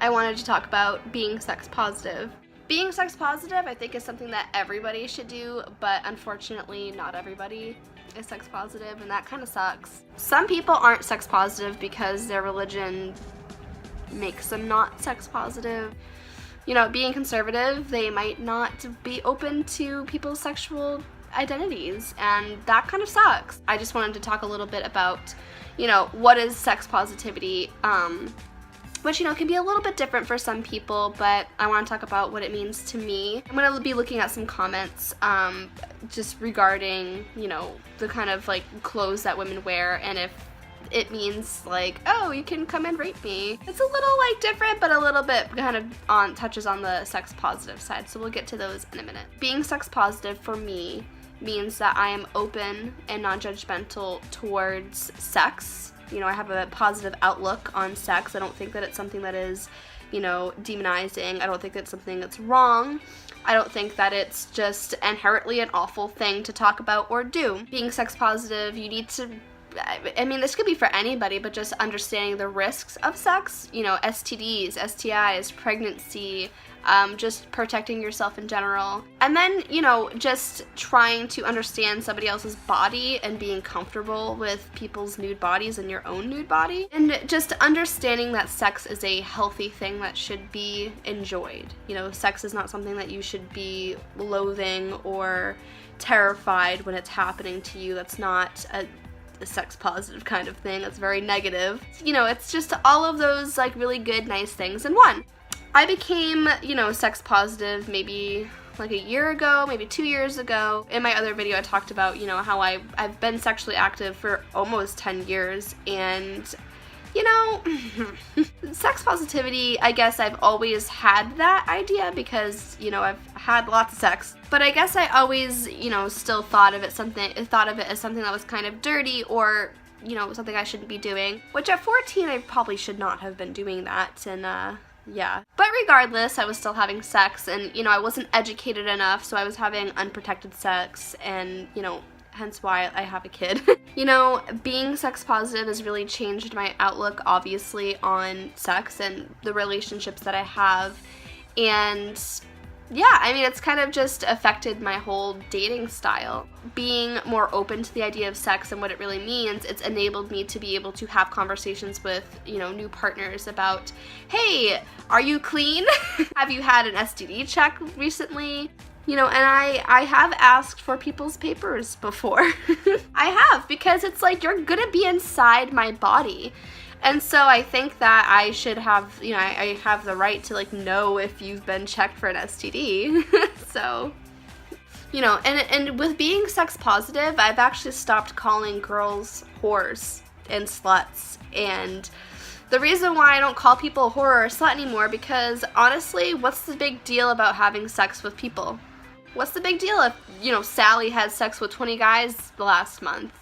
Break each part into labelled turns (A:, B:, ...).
A: I wanted to talk about being sex positive. Being sex positive, I think, is something that everybody should do, but unfortunately not everybody is sex positive, and that kind of sucks. Some people aren't sex positive because their religion makes them not sex positive. You know, being conservative, they might not be open to people's sexual identities, and that kind of sucks. I just wanted to talk a little bit about, you know, what is sex positivity, which, you know, can be a little bit different for some people, but I want to talk about what it means to me. I'm going to be looking at some comments just regarding, you know, the kind of, like, clothes that women wear, and if it means, like, oh, you can come and rape me. It's a little, like, different, but a little bit kind of touches on the sex positive side, so we'll get to those in a minute. Being sex positive for me means that I am open and non-judgmental towards sex. You know, I have a positive outlook on sex. I don't think that it's something that is, you know, demonizing. I don't think it's something that's wrong. I don't think that it's just inherently an awful thing to talk about or do. Being sex positive, you need to, I mean, this could be for anybody, but just understanding the risks of sex, you know, STDs, STIs, pregnancy, just protecting yourself in general. And then, you know, just trying to understand somebody else's body and being comfortable with people's nude bodies and your own nude body. And just understanding that sex is a healthy thing that should be enjoyed. You know, sex is not something that you should be loathing or terrified when it's happening to you. That's not a sex positive kind of thing. That's very negative. You know, it's just all of those, like, really good, nice things in one. I became, you know, sex positive maybe like a year ago, maybe 2 years ago. In my other video I talked about, you know, how I've been sexually active for almost 10 years, and, you know, sex positivity, I guess I've always had that idea because, you know, I've had lots of sex. But I guess I always, you know, still thought of it as something that was kind of dirty, or, you know, something I shouldn't be doing. Which at 14 I probably should not have been doing that, and yeah. But regardless, I was still having sex, and, you know, I wasn't educated enough, so I was having unprotected sex, and, you know, hence why I have a kid. You know, being sex positive has really changed my outlook, obviously, on sex and the relationships that I have, and yeah, I mean, it's kind of just affected my whole dating style. Being more open to the idea of sex and what it really means, it's enabled me to be able to have conversations with, you know, new partners about, hey, are you clean? Have you had an STD check recently? You know, and I have asked for people's papers before. I have, because it's like, you're gonna be inside my body. And so I think that I should have, you know, I have the right to, like, know if you've been checked for an STD. So, you know, and with being sex positive, I've actually stopped calling girls whores and sluts. And the reason why I don't call people a whore or a slut anymore, because honestly, what's the big deal about having sex with people? What's the big deal if, you know, Sally had sex with 20 guys last month?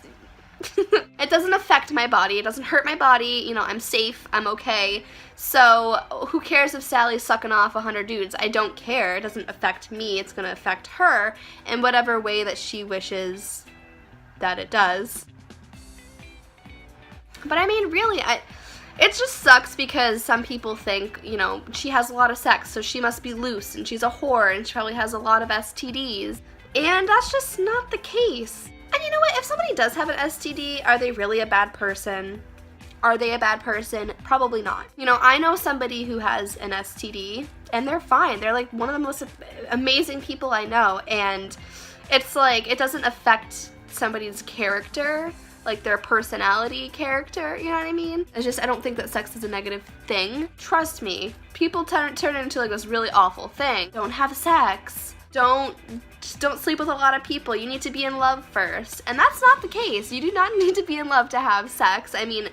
A: It doesn't affect my body, it doesn't hurt my body, you know, I'm safe, I'm okay. So who cares if Sally's sucking off 100 dudes? I don't care. It doesn't affect me. It's gonna affect her in whatever way that she wishes that it does. But I mean, really, it just sucks because some people think, you know, she has a lot of sex, so she must be loose, and she's a whore, and she probably has a lot of STDs. And that's just not the case. And you know what? If somebody does have an STD, are they really a bad person? Are they a bad person? Probably not. You know, I know somebody who has an STD, and they're fine. They're, like, one of the most amazing people I know, and it's like, it doesn't affect somebody's character, like their personality character, you know what I mean? It's just, I don't think that sex is a negative thing. Trust me, people turn it into, like, this really awful thing. Don't have sex. Just don't sleep with a lot of people. You need to be in love first. And that's not the case. You do not need to be in love to have sex. I mean,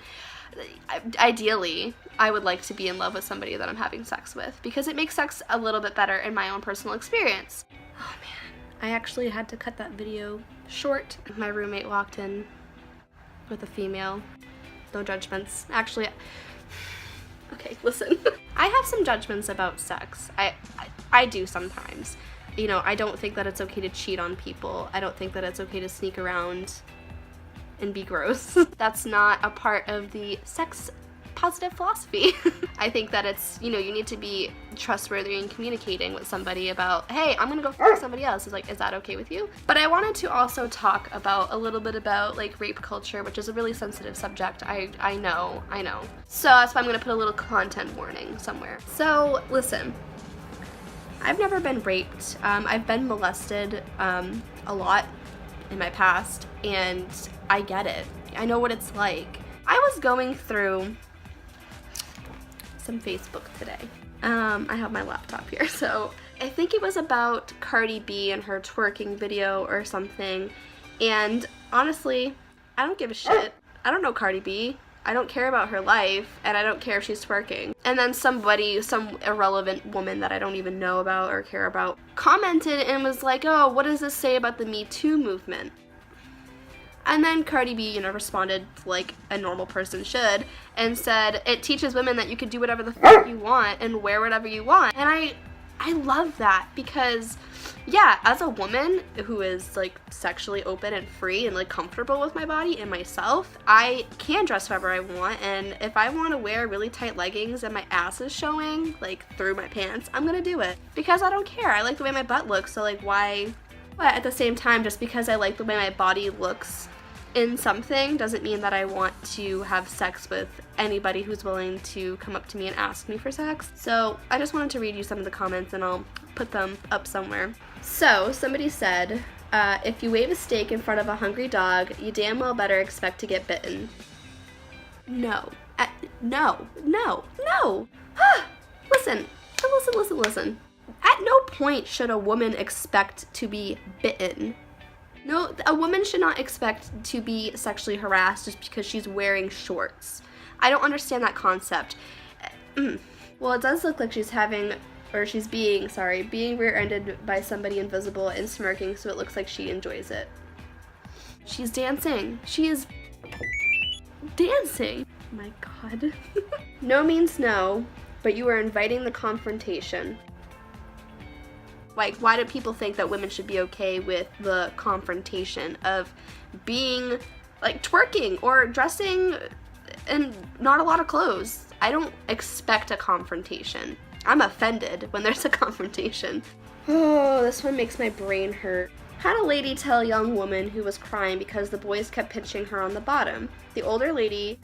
A: ideally, I would like to be in love with somebody that I'm having sex with, because it makes sex a little bit better in my own personal experience. Oh man, I actually had to cut that video short. My roommate walked in with a female. No judgments. Actually, okay, listen. I have some judgments about sex. I do sometimes. You know, I don't think that it's okay to cheat on people. I don't think that it's okay to sneak around and be gross. That's not a part of the sex positive philosophy. I think that it's, you need to be trustworthy in communicating with somebody about, hey, I'm gonna go fuck somebody else. It's like, is that okay with you? But I wanted to also talk about a little bit about like rape culture, which is a really sensitive subject. I know. So that's why I'm gonna put a little content warning somewhere. So listen, I've never been raped. I've been molested a lot in my past, and I get it. I know what it's like. I was going through some Facebook today. I have my laptop here, so I think it was about Cardi B and her twerking video or something, and honestly, I don't give a shit. I don't know Cardi B. I don't care about her life, and I don't care if she's twerking. And then some irrelevant woman that I don't even know about or care about, commented and was like, oh, what does this say about the Me Too movement? And then Cardi B, responded like a normal person should, and said, it teaches women that you can do whatever the fuck you want and wear whatever you want. And I love that, because yeah, as a woman who is like sexually open and free and like comfortable with my body and myself, I can dress however I want, and if I want to wear really tight leggings and my ass is showing like through my pants, I'm gonna do it, because I don't care. I like the way my butt looks, so like why? But at the same time, just because I like the way my body looks in something doesn't mean that I want to have sex with anybody who's willing to come up to me and ask me for sex. So I just wanted to read you some of the comments, and I'll put them up somewhere. So somebody said, if you wave a steak in front of a hungry dog, you damn well better expect to get bitten. No. No. Listen. At no point should a woman expect to be bitten. No, a woman should not expect to be sexually harassed just because she's wearing shorts. I don't understand that concept. Well, it does look like she's being rear-ended by somebody invisible and smirking, so it looks like she enjoys it. She's dancing. She is dancing. Oh my God. No means no, but you are inviting the confrontation. Like, why do people think that women should be okay with the confrontation of being, like, twerking or dressing in not a lot of clothes? I don't expect a confrontation. I'm offended when there's a confrontation. Oh, this one makes my brain hurt. Had a lady tell a young woman who was crying because the boys kept pinching her on the bottom. The older lady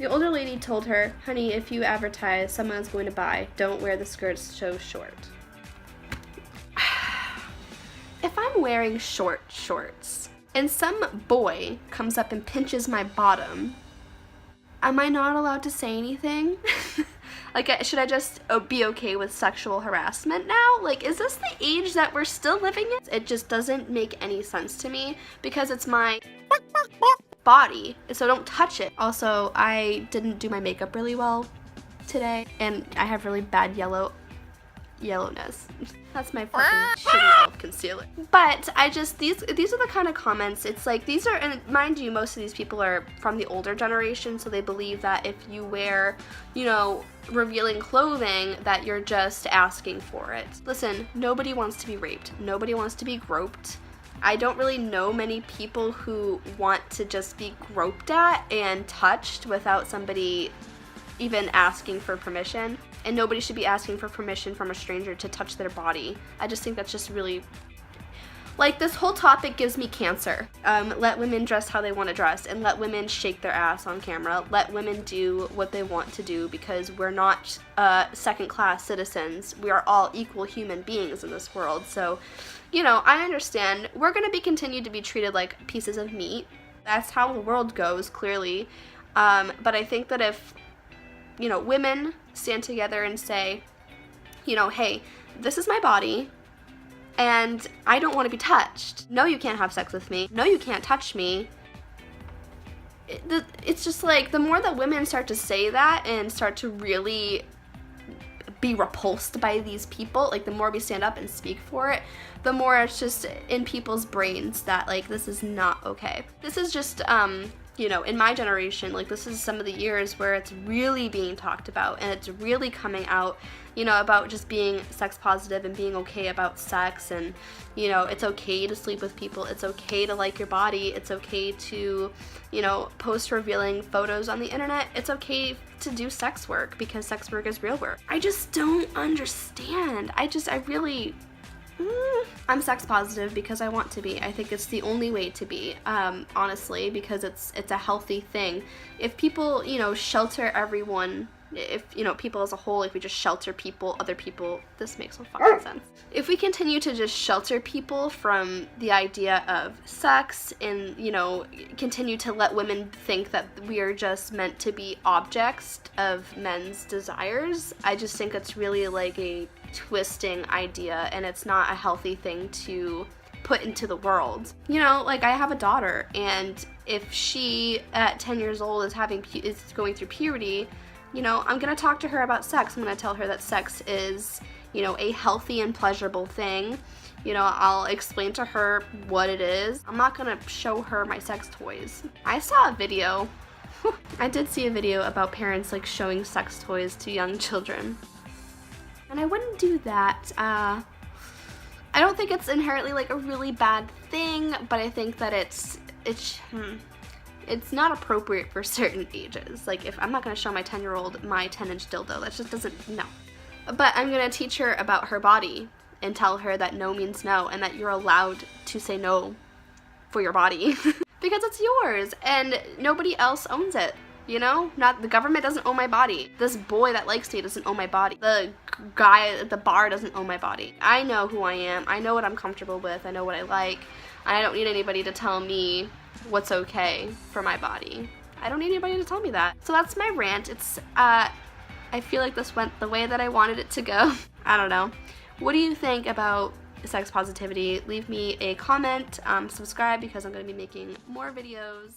A: told her, honey, if you advertise, someone's going to buy. Don't wear the skirts so short. If I'm wearing short shorts and some boy comes up and pinches my bottom, am I not allowed to say anything? Like, should I just be okay with sexual harassment now? Like, is this the age that we're still living in? It just doesn't make any sense to me, because it's my body, so don't touch it. Also, I didn't do my makeup really well today, and I have really bad yellowness. That's my fucking shitty elf concealer. But these are the kind of comments, it's like, these are, and mind you, most of these people are from the older generation, so they believe that if you wear, revealing clothing, that you're just asking for it. Listen, nobody wants to be raped. Nobody wants to be groped. I don't really know many people who want to just be groped at and touched without somebody even asking for permission. And nobody should be asking for permission from a stranger to touch their body. I just think that's just really, like, this whole topic gives me cancer. Let women dress how they want to dress, and let women shake their ass on camera. Let women do what they want to do, because we're not second-class citizens. We are all equal human beings in this world. So, I understand. We're going to be continued to be treated like pieces of meat. That's how the world goes, clearly. But I think that if women stand together and say, hey, this is my body, and I don't want to be touched. No, you can't have sex with me. No, you can't touch me. It's just like, the more that women start to say that and start to really be repulsed by these people, like, the more we stand up and speak for it, the more it's just in people's brains that, like, this is not okay. This is just you know, in my generation, like, this is some of the years where it's really being talked about and it's really coming out, you know, about just being sex positive and being okay about sex, and, you know, it's okay to sleep with people, it's okay to like your body, it's okay to, you know, post revealing photos on the internet, it's okay to do sex work because sex work is real work. I just don't understand. I'm sex positive because I want to be. I think it's the only way to be, honestly, because it's a healthy thing. If people, you know, shelter everyone, if, you know, people as a whole, if we just shelter people, other people, this makes no fucking sense. If we continue to just shelter people from the idea of sex and, you know, continue to let women think that we are just meant to be objects of men's desires, I just think it's really like a twisting idea, and it's not a healthy thing to put into the world. You know, like, I have a daughter, and if she at 10 years old is going through puberty, you know, I'm gonna talk to her about sex. I'm gonna tell her that sex is, you know, a healthy and pleasurable thing. You know, I'll explain to her what it is. I'm not gonna show her my sex toys. I saw a video. I did see a video about parents, like, showing sex toys to young children. And I wouldn't do that. I don't think it's inherently, like, a really bad thing, but I think that it's not appropriate for certain ages. Like, if I'm not gonna show my 10-year-old my 10-inch dildo, that just doesn't, no. But I'm gonna teach her about her body and tell her that no means no, and that you're allowed to say no for your body because it's yours and nobody else owns it. You know, not the government doesn't own my body. This boy that likes me doesn't own my body. The guy at the bar doesn't own my body. I know who I am. I know what I'm comfortable with. I know what I like. And I don't need anybody to tell me what's okay for my body. I don't need anybody to tell me that. So that's my rant. It's, I feel like this went the way that I wanted it to go. I don't know. What do you think about sex positivity? Leave me a comment, subscribe because I'm going to be making more videos.